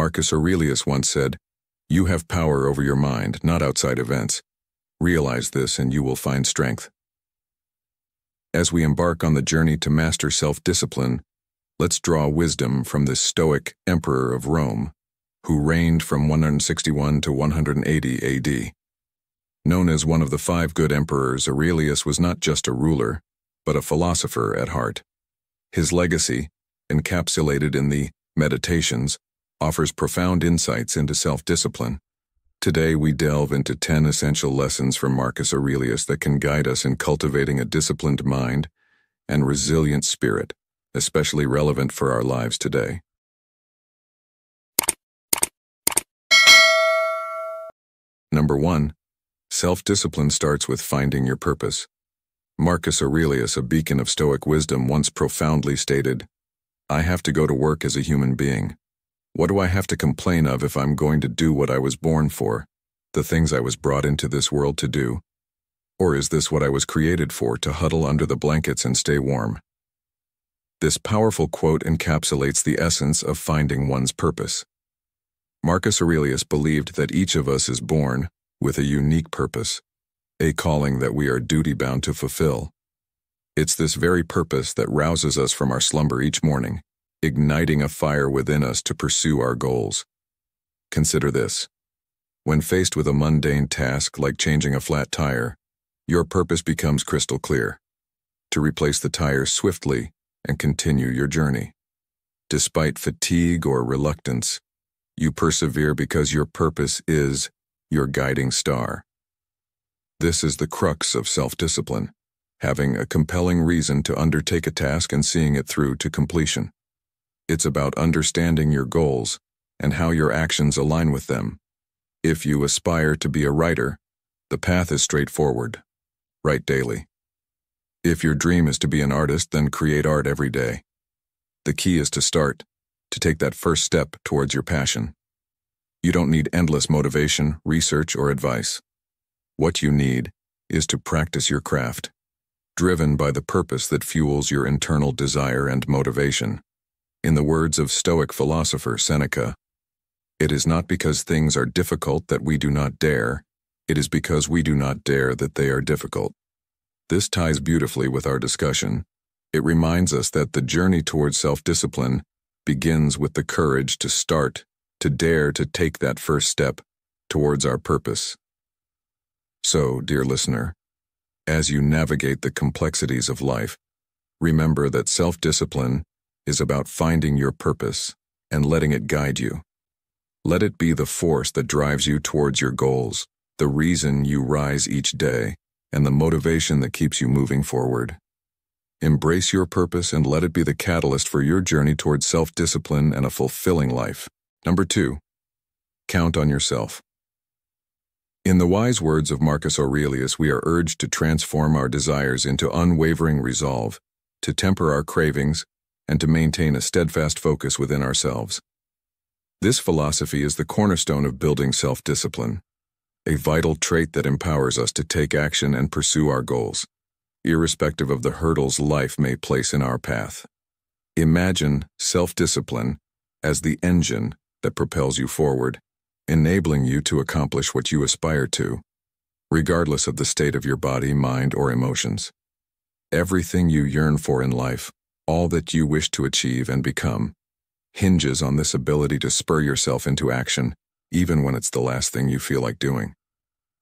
Marcus Aurelius once said, "You have power over your mind, not outside events. Realize this and you will find strength." As we embark on the journey to master self-discipline, let's draw wisdom from this Stoic emperor of Rome, who reigned from 161 to 180 AD. Known as one of the 5 good emperors, Aurelius was not just a ruler, but a philosopher at heart. His legacy, encapsulated in the Meditations, offers profound insights into self-discipline. Today we delve into 10 essential lessons from Marcus Aurelius that can guide us in cultivating a disciplined mind and resilient spirit, especially relevant for our lives today. Number 1. Self-discipline starts with finding your purpose. Marcus Aurelius, a beacon of Stoic wisdom, once profoundly stated, "I have to go to work as a human being. What do I have to complain of if I'm going to do what I was born for, the things I was brought into this world to do? Or is this what I was created for, to huddle under the blankets and stay warm?" This powerful quote encapsulates the essence of finding one's purpose. Marcus Aurelius believed that each of us is born with a unique purpose, a calling that we are duty-bound to fulfill. It's this very purpose that rouses us from our slumber each morning, igniting a fire within us to pursue our goals. Consider this. When faced with a mundane task like changing a flat tire, your purpose becomes crystal clear: to replace the tire swiftly and continue your journey. Despite fatigue or reluctance, you persevere because your purpose is your guiding star. This is the crux of self-discipline, having a compelling reason to undertake a task and seeing it through to completion. It's about understanding your goals and how your actions align with them. If you aspire to be a writer, the path is straightforward. Write daily. If your dream is to be an artist, then create art every day. The key is to start, to take that first step towards your passion. You don't need endless motivation, research, or advice. What you need is to practice your craft, driven by the purpose that fuels your internal desire and motivation. In the words of Stoic philosopher Seneca, "It is not because things are difficult that we do not dare, it is because we do not dare that they are difficult." This ties beautifully with our discussion. It reminds us that the journey towards self-discipline begins with the courage to start, to dare to take that first step towards our purpose. So, dear listener, as you navigate the complexities of life, remember that self-discipline is about finding your purpose and letting it guide you. Let it be the force that drives you towards your goals, the reason you rise each day, and the motivation that keeps you moving forward. Embrace your purpose and let it be the catalyst for your journey towards self-discipline and a fulfilling life. Number 2. Count on yourself. In the wise words of Marcus Aurelius, we are urged to transform our desires into unwavering resolve, to temper our cravings, and to maintain a steadfast focus within ourselves. This philosophy is the cornerstone of building self-discipline, a vital trait that empowers us to take action and pursue our goals, irrespective of the hurdles life may place in our path. Imagine self-discipline as the engine that propels you forward, enabling you to accomplish what you aspire to, regardless of the state of your body, mind, or emotions. Everything you yearn for in life, all that you wish to achieve and become, hinges on this ability to spur yourself into action, even when it's the last thing you feel like doing.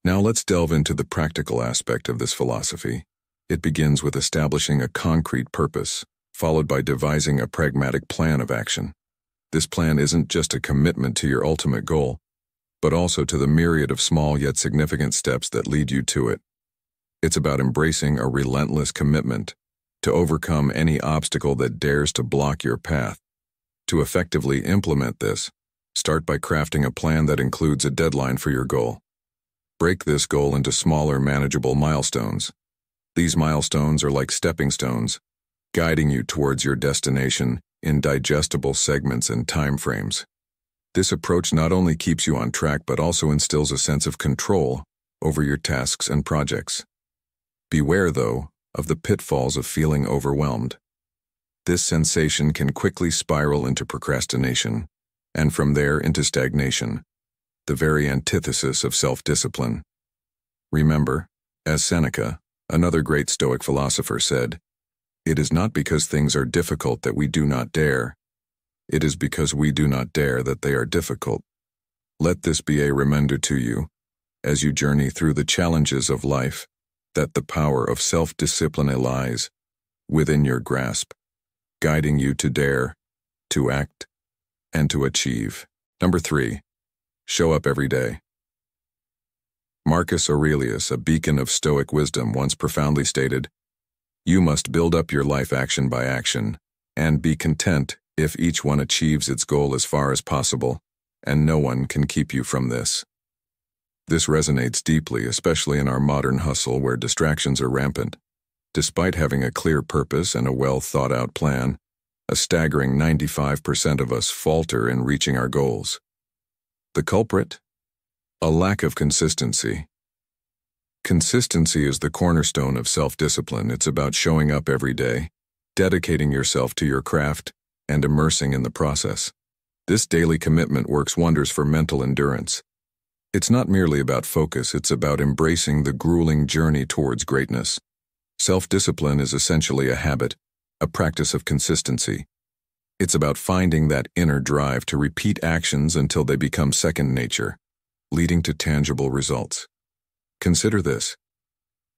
Now let's delve into the practical aspect of this philosophy. It begins with establishing a concrete purpose, followed by devising a pragmatic plan of action. This plan isn't just a commitment to your ultimate goal, but also to the myriad of small yet significant steps that lead you to it. It's about embracing a relentless commitment to overcome any obstacle that dares to block your path. To effectively implement this, start by crafting a plan that includes a deadline for your goal. Break this goal into smaller, manageable milestones. These milestones are like stepping stones, guiding you towards your destination in digestible segments and time frames. This approach not only keeps you on track but also instills a sense of control over your tasks and projects. Beware, though, of the pitfalls of feeling overwhelmed. This sensation can quickly spiral into procrastination, and from there into stagnation, the very antithesis of self-discipline. Remember, as Seneca, another great Stoic philosopher, said, "It is not because things are difficult that we do not dare. It is because we do not dare that they are difficult." Let this be a reminder to you, as you journey through the challenges of life, that the power of self-discipline lies within your grasp, guiding you to dare, to act, and to achieve. Number 3. Show up every day. Marcus Aurelius, a beacon of Stoic wisdom, once profoundly stated, "You must build up your life action by action, and be content if each one achieves its goal as far as possible, and no one can keep you from this." This resonates deeply, especially in our modern hustle where distractions are rampant. Despite having a clear purpose and a well-thought-out plan, a staggering 95% of us falter in reaching our goals. The culprit? A lack of consistency. Consistency is the cornerstone of self-discipline. It's about showing up every day, dedicating yourself to your craft, and immersing in the process. This daily commitment works wonders for mental endurance. It's not merely about focus, it's about embracing the grueling journey towards greatness. Self-discipline is essentially a habit, a practice of consistency. It's about finding that inner drive to repeat actions until they become second nature, leading to tangible results. Consider this.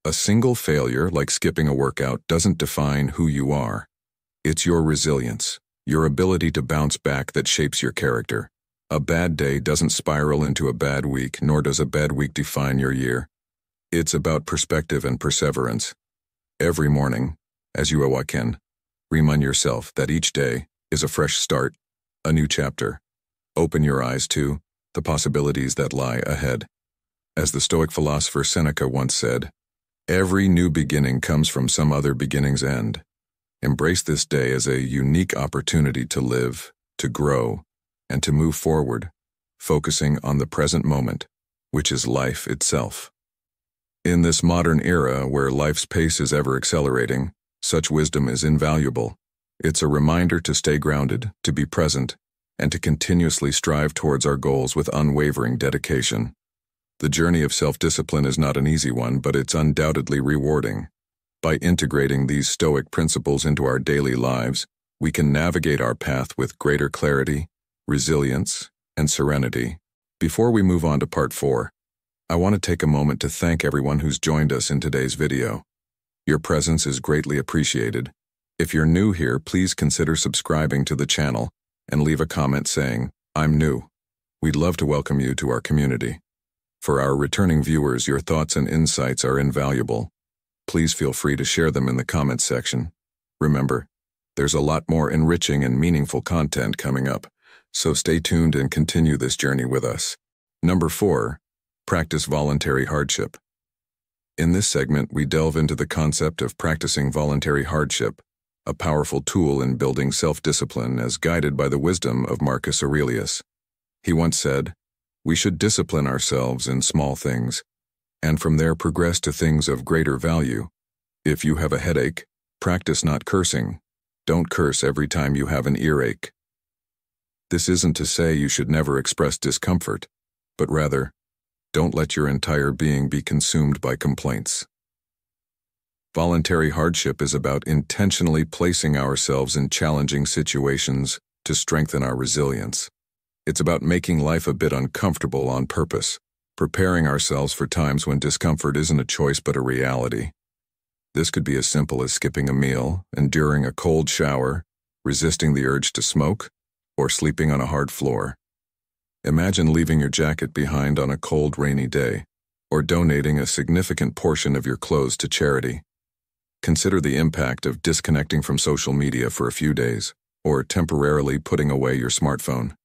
A single failure, like skipping a workout, doesn't define who you are. It's your resilience, your ability to bounce back that shapes your character. A bad day doesn't spiral into a bad week, nor does a bad week define your year. It's about perspective and perseverance. Every morning, as you awaken, remind yourself that each day is a fresh start, a new chapter. Open your eyes to the possibilities that lie ahead. As the Stoic philosopher Seneca once said, "Every new beginning comes from some other beginning's end." Embrace this day as a unique opportunity to live, to grow, and to move forward, focusing on the present moment, which is life itself. In this modern era where life's pace is ever accelerating, such wisdom is invaluable. It's a reminder to stay grounded, to be present, and to continuously strive towards our goals with unwavering dedication. The journey of self-discipline is not an easy one, but it's undoubtedly rewarding. By integrating these Stoic principles into our daily lives, we can navigate our path with greater clarity, resilience, and serenity. Before we move on to part 4, I want to take a moment to thank everyone who's joined us in today's video. Your presence is greatly appreciated. If you're new here, please consider subscribing to the channel and leave a comment saying, "I'm new." We'd love to welcome you to our community. For our returning viewers, your thoughts and insights are invaluable. Please feel free to share them in the comments section. Remember, there's a lot more enriching and meaningful content coming up, so stay tuned and continue this journey with us. Number 4. Practice voluntary hardship. In this segment, we delve into the concept of practicing voluntary hardship, a powerful tool in building self-discipline as guided by the wisdom of Marcus Aurelius. He once said, "We should discipline ourselves in small things, and from there progress to things of greater value. If you have a headache, practice not cursing. Don't curse every time you have an earache." This isn't to say you should never express discomfort, but rather, don't let your entire being be consumed by complaints. Voluntary hardship is about intentionally placing ourselves in challenging situations to strengthen our resilience. It's about making life a bit uncomfortable on purpose, preparing ourselves for times when discomfort isn't a choice but a reality. This could be as simple as skipping a meal, enduring a cold shower, resisting the urge to smoke, or sleeping on a hard floor. Imagine leaving your jacket behind on a cold, rainy day, or donating a significant portion of your clothes to charity. Consider the impact of disconnecting from social media for a few days, or temporarily putting away your smartphone.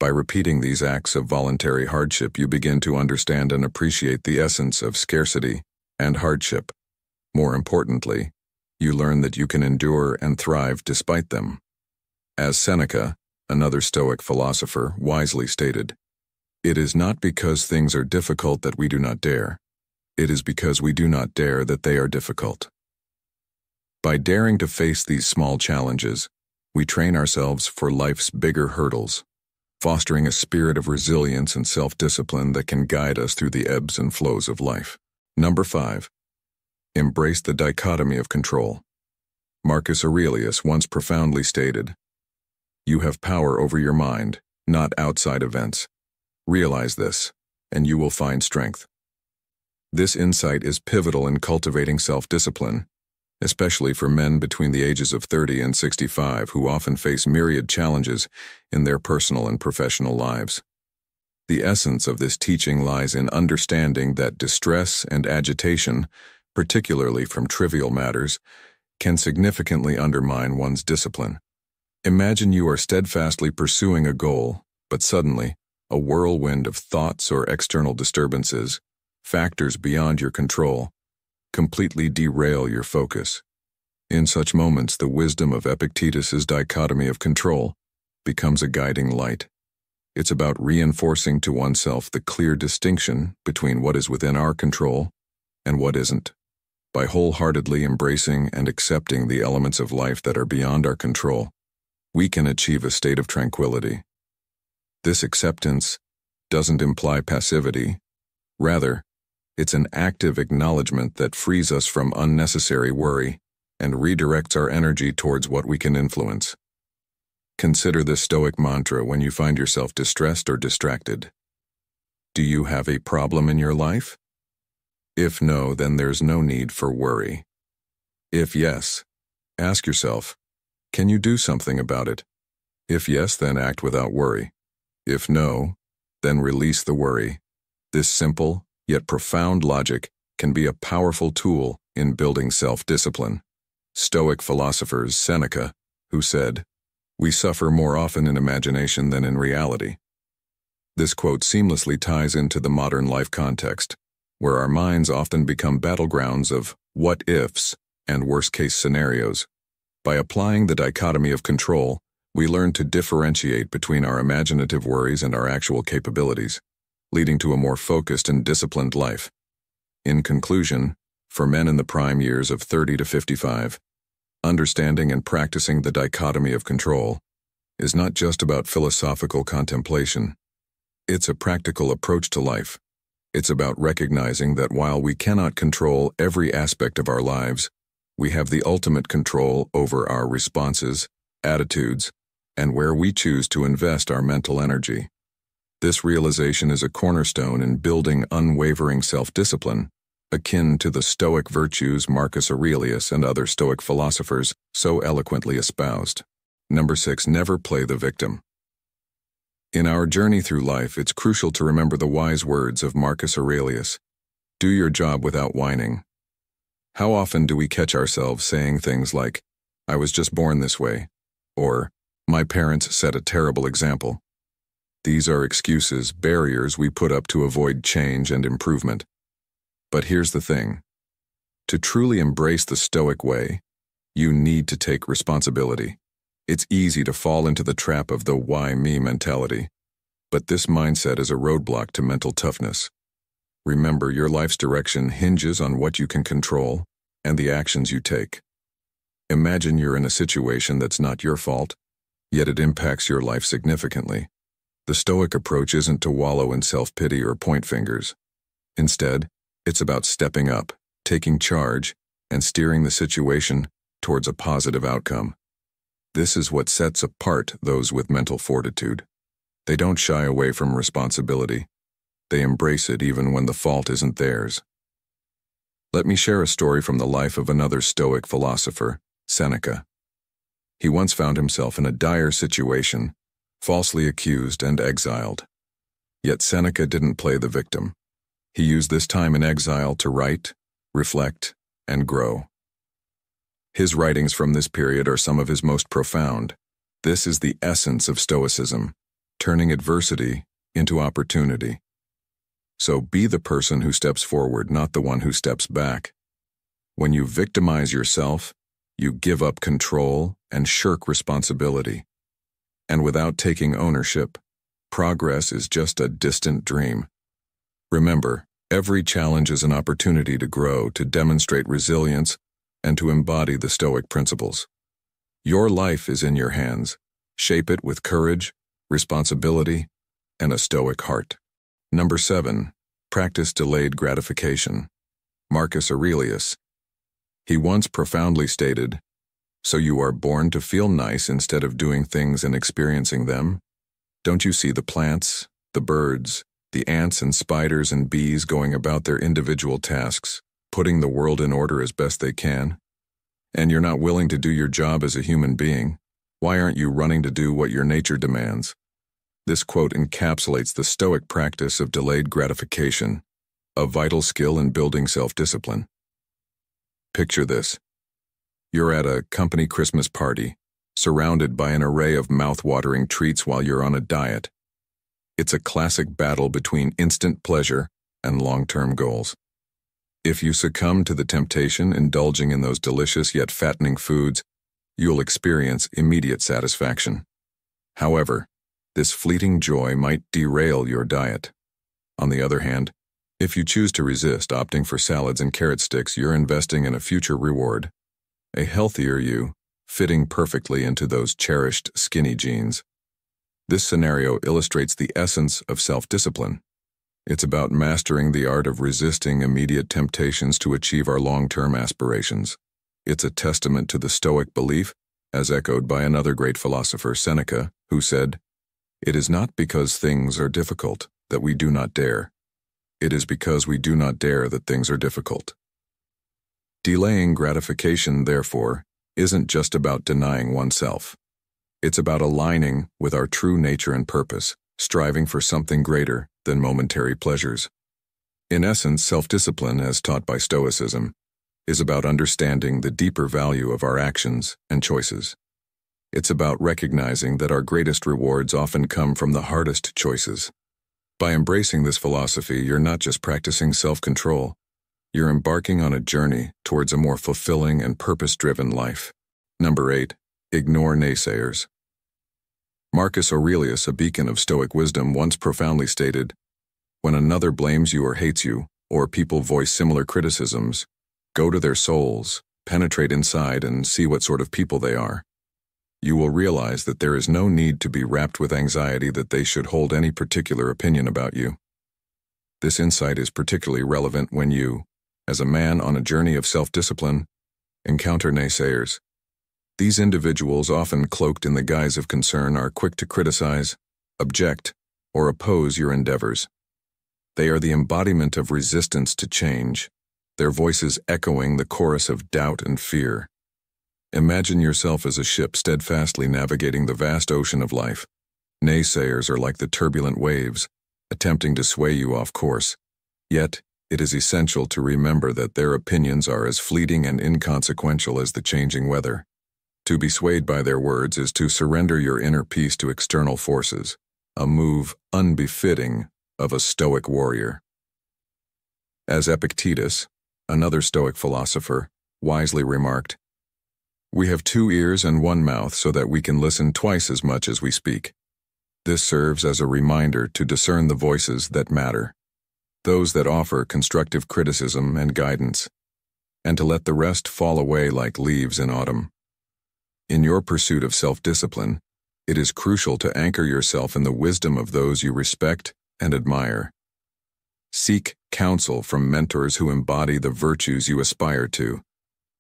By repeating these acts of voluntary hardship, you begin to understand and appreciate the essence of scarcity and hardship. More importantly, you learn that you can endure and thrive despite them. As Seneca, another Stoic philosopher, wisely stated, "It is not because things are difficult that we do not dare. It is because we do not dare that they are difficult." By daring to face these small challenges, we train ourselves for life's bigger hurdles. fostering a spirit of resilience and self-discipline that can guide us through the ebbs and flows of life. Number 5. Embrace the dichotomy of control. Marcus Aurelius once profoundly stated, "You have power over your mind, not outside events. Realize this, and you will find strength." This insight is pivotal in cultivating self-discipline, especially for men between the ages of 30 and 65 who often face myriad challenges in their personal and professional lives. The essence of this teaching lies in understanding that distress and agitation, particularly from trivial matters, can significantly undermine one's discipline. Imagine you are steadfastly pursuing a goal, but suddenly, a whirlwind of thoughts or external disturbances, factors beyond your control, completely derail your focus. In such moments, the wisdom of Epictetus's dichotomy of control becomes a guiding light. It's about reinforcing to oneself the clear distinction between what is within our control and what isn't. By wholeheartedly embracing and accepting the elements of life that are beyond our control, we can achieve a state of tranquility. This acceptance doesn't imply passivity. Rather, it's an active acknowledgement that frees us from unnecessary worry and redirects our energy towards what we can influence. Consider this Stoic mantra when you find yourself distressed or distracted. Do you have a problem in your life? If no, then there's no need for worry. If yes, ask yourself, can you do something about it? If yes, then act without worry. If no, then release the worry. This simple, yet profound logic can be a powerful tool in building self-discipline. Stoic philosophers Seneca, who said, "We suffer more often in imagination than in reality." This quote seamlessly ties into the modern life context, where our minds often become battlegrounds of what-ifs and worst-case scenarios. By applying the dichotomy of control, we learn to differentiate between our imaginative worries and our actual capabilities, leading to a more focused and disciplined life. In conclusion, for men in the prime years of 30 to 55, understanding and practicing the dichotomy of control is not just about philosophical contemplation. It's a practical approach to life. It's about recognizing that while we cannot control every aspect of our lives, we have the ultimate control over our responses, attitudes, and where we choose to invest our mental energy. This realization is a cornerstone in building unwavering self-discipline, akin to the Stoic virtues Marcus Aurelius and other Stoic philosophers so eloquently espoused. Number 6. Never play the victim. In our journey through life, it's crucial to remember the wise words of Marcus Aurelius. Do your job without whining. How often do we catch ourselves saying things like, "I was just born this way," or "My parents set a terrible example"? These are excuses, barriers we put up to avoid change and improvement. But here's the thing. To truly embrace the Stoic way, you need to take responsibility. It's easy to fall into the trap of the "why me" mentality, but this mindset is a roadblock to mental toughness. Remember, your life's direction hinges on what you can control and the actions you take. Imagine you're in a situation that's not your fault, yet it impacts your life significantly. The Stoic approach isn't to wallow in self-pity or point fingers. Instead, it's about stepping up, taking charge, and steering the situation towards a positive outcome. This is what sets apart those with mental fortitude. They don't shy away from responsibility. They embrace it even when the fault isn't theirs. Let me share a story from the life of another Stoic philosopher, Seneca. He once found himself in a dire situation, falsely accused and exiled. Yet Seneca didn't play the victim. He used this time in exile to write, reflect, and grow. His writings from this period are some of his most profound. This is the essence of Stoicism, turning adversity into opportunity. So be the person who steps forward, not the one who steps back. When you victimize yourself, you give up control and shirk responsibility. And without taking ownership, progress is just a distant dream. Remember, every challenge is an opportunity to grow, to demonstrate resilience, and to embody the Stoic principles. Your life is in your hands. Shape it with courage, responsibility, and a stoic heart. Number 7. Practice delayed gratification. Marcus Aurelius. He once profoundly stated, "So you are born to feel nice instead of doing things and experiencing them? Don't you see the plants, the birds, the ants and spiders and bees going about their individual tasks, putting the world in order as best they can? And you're not willing to do your job as a human being. Why aren't you running to do what your nature demands?" This quote encapsulates the Stoic practice of delayed gratification, a vital skill in building self-discipline. Picture this. You're at a company Christmas party, surrounded by an array of mouth-watering treats while you're on a diet. It's a classic battle between instant pleasure and long-term goals. If you succumb to the temptation indulging in those delicious yet fattening foods, you'll experience immediate satisfaction. However, this fleeting joy might derail your diet. On the other hand, if you choose to resist, opting for salads and carrot sticks, you're investing in a future reward, a healthier you, fitting perfectly into those cherished skinny jeans. This scenario illustrates the essence of self-discipline. It's about mastering the art of resisting immediate temptations to achieve our long-term aspirations. It's a testament to the Stoic belief, as echoed by another great philosopher, Seneca, who said, "It is not because things are difficult that we do not dare. It is because we do not dare that things are difficult." Delaying gratification, therefore, isn't just about denying oneself. It's about aligning with our true nature and purpose, striving for something greater than momentary pleasures. In essence, self-discipline, as taught by Stoicism, is about understanding the deeper value of our actions and choices. It's about recognizing that our greatest rewards often come from the hardest choices. By embracing this philosophy, you're not just practicing self-control, you're embarking on a journey towards a more fulfilling and purpose-driven life. Number 8. Ignore naysayers. Marcus Aurelius, a beacon of Stoic wisdom, once profoundly stated, "When another blames you or hates you, or people voice similar criticisms, go to their souls, penetrate inside, and see what sort of people they are. You will realize that there is no need to be wrapped with anxiety that they should hold any particular opinion about you." This insight is particularly relevant when you, as a man on a journey of self-discipline, encounter naysayers. These individuals, often cloaked in the guise of concern, are quick to criticize, object, or oppose your endeavors. They are the embodiment of resistance to change, their voices echoing the chorus of doubt and fear. Imagine yourself as a ship steadfastly navigating the vast ocean of life. Naysayers are like the turbulent waves, attempting to sway you off course. Yet, it is essential to remember that their opinions are as fleeting and inconsequential as the changing weather. To be swayed by their words is to surrender your inner peace to external forces, a move unbefitting of a Stoic warrior. As Epictetus, another Stoic philosopher, wisely remarked, "We have 2 ears and 1 mouth so that we can listen twice as much as we speak." This serves as a reminder to discern the voices that matter, those that offer constructive criticism and guidance, and to let the rest fall away like leaves in autumn. In your pursuit of self-discipline, it is crucial to anchor yourself in the wisdom of those you respect and admire. Seek counsel from mentors who embody the virtues you aspire to.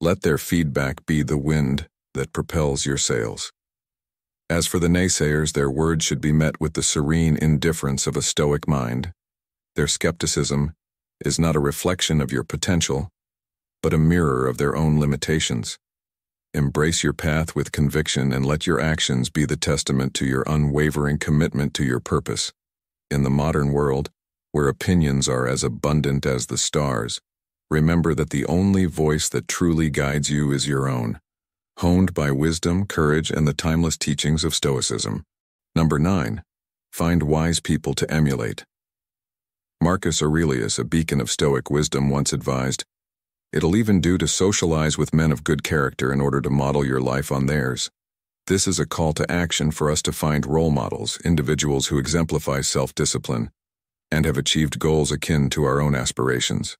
Let their feedback be the wind that propels your sails. As for the naysayers, their words should be met with the serene indifference of a Stoic mind. Their skepticism is not a reflection of your potential, but a mirror of their own limitations. Embrace your path with conviction and let your actions be the testament to your unwavering commitment to your purpose. In the modern world, where opinions are as abundant as the stars, remember that the only voice that truly guides you is your own, honed by wisdom, courage, and the timeless teachings of Stoicism. Number 9. Find wise people to emulate. Marcus Aurelius, a beacon of Stoic wisdom, once advised, "It'll even do to socialize with men of good character in order to model your life on theirs." This is a call to action for us to find role models, individuals who exemplify self-discipline and have achieved goals akin to our own aspirations.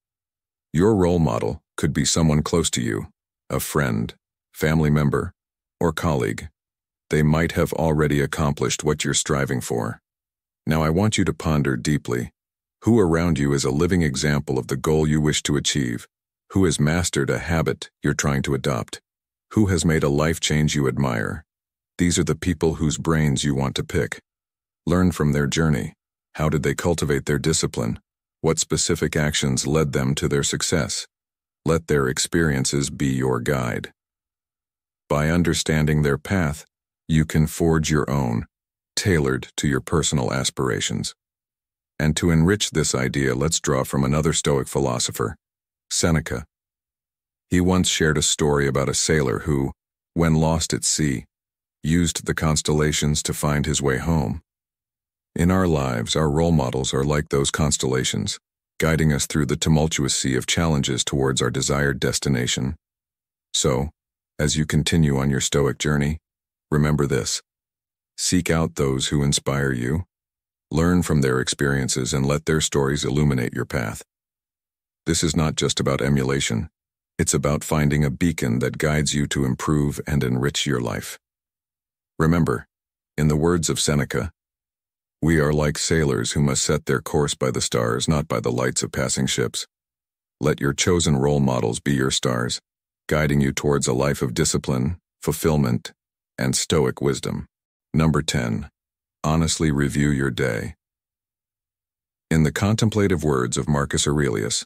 Your role model could be someone close to you, a friend, family member, or colleague. They might have already accomplished what you're striving for. Now I want you to ponder deeply. Who around you is a living example of the goal you wish to achieve? Who has mastered a habit you're trying to adopt? Who has made a life change you admire? These are the people whose brains you want to pick. Learn from their journey. How did they cultivate their discipline? What specific actions led them to their success? Let their experiences be your guide. By understanding their path, you can forge your own, tailored to your personal aspirations. And to enrich this idea, let's draw from another Stoic philosopher, Seneca. He once shared a story about a sailor who, when lost at sea, used the constellations to find his way home. In our lives, our role models are like those constellations, guiding us through the tumultuous sea of challenges towards our desired destination. So, as you continue on your Stoic journey, remember this: seek out those who inspire you, learn from their experiences, and let their stories illuminate your path. This is not just about emulation, it's about finding a beacon that guides you to improve and enrich your life. Remember, in the words of Seneca, we are like sailors who must set their course by the stars, not by the lights of passing ships. Let your chosen role models be your stars, guiding you towards a life of discipline, fulfillment, and Stoic wisdom. Number 10. Honestly review your day. In the contemplative words of Marcus Aurelius,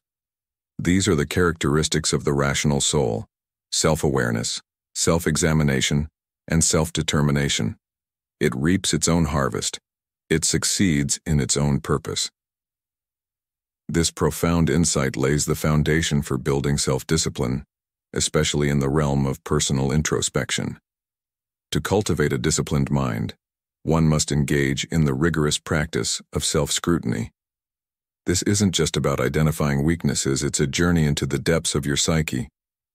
these are the characteristics of the rational soul: self-awareness, self-examination, and self-determination. It reaps its own harvest. It succeeds in its own purpose. This profound insight lays the foundation for building self-discipline, especially in the realm of personal introspection. To cultivate a disciplined mind, one must engage in the rigorous practice of self-scrutiny. This isn't just about identifying weaknesses, it's a journey into the depths of your psyche,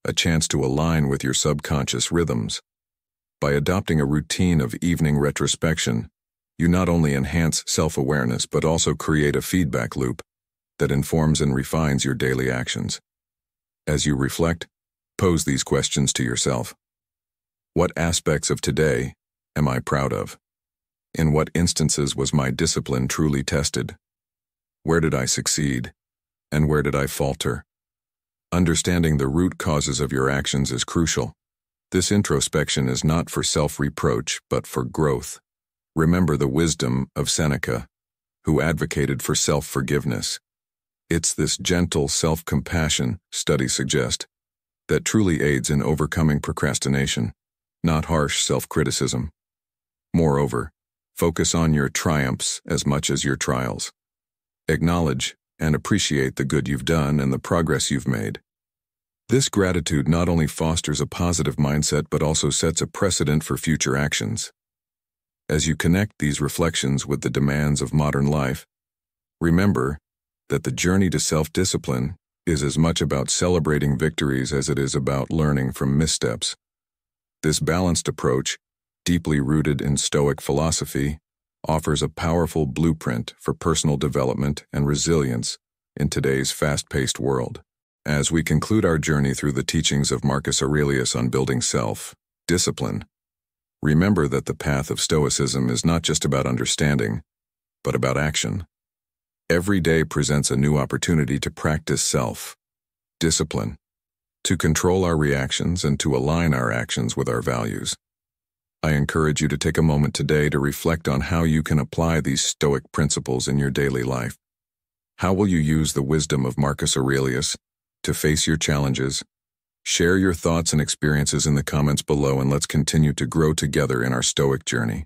a chance to align with your subconscious rhythms. By adopting a routine of evening retrospection, you not only enhance self-awareness but also create a feedback loop that informs and refines your daily actions. As you reflect, pose these questions to yourself. What aspects of today am I proud of? In what instances was my discipline truly tested? Where did I succeed? And where did I falter? Understanding the root causes of your actions is crucial. This introspection is not for self-reproach, but for growth. Remember the wisdom of Seneca, who advocated for self-forgiveness. It's this gentle self-compassion, studies suggest, that truly aids in overcoming procrastination, not harsh self-criticism. Moreover, focus on your triumphs as much as your trials. Acknowledge and appreciate the good you've done and the progress you've made. This gratitude not only fosters a positive mindset but also sets a precedent for future actions. As you connect these reflections with the demands of modern life, remember that the journey to self-discipline is as much about celebrating victories as it is about learning from missteps. This balanced approach, deeply rooted in Stoic philosophy, offers a powerful blueprint for personal development and resilience in today's fast-paced world. As we conclude our journey through the teachings of Marcus Aurelius on building self-discipline, remember that the path of Stoicism is not just about understanding, but about action. Every day presents a new opportunity to practice self-discipline, to control our reactions and to align our actions with our values. I encourage you to take a moment today to reflect on how you can apply these Stoic principles in your daily life. How will you use the wisdom of Marcus Aurelius to face your challenges? Share your thoughts and experiences in the comments below, and let's continue to grow together in our Stoic journey.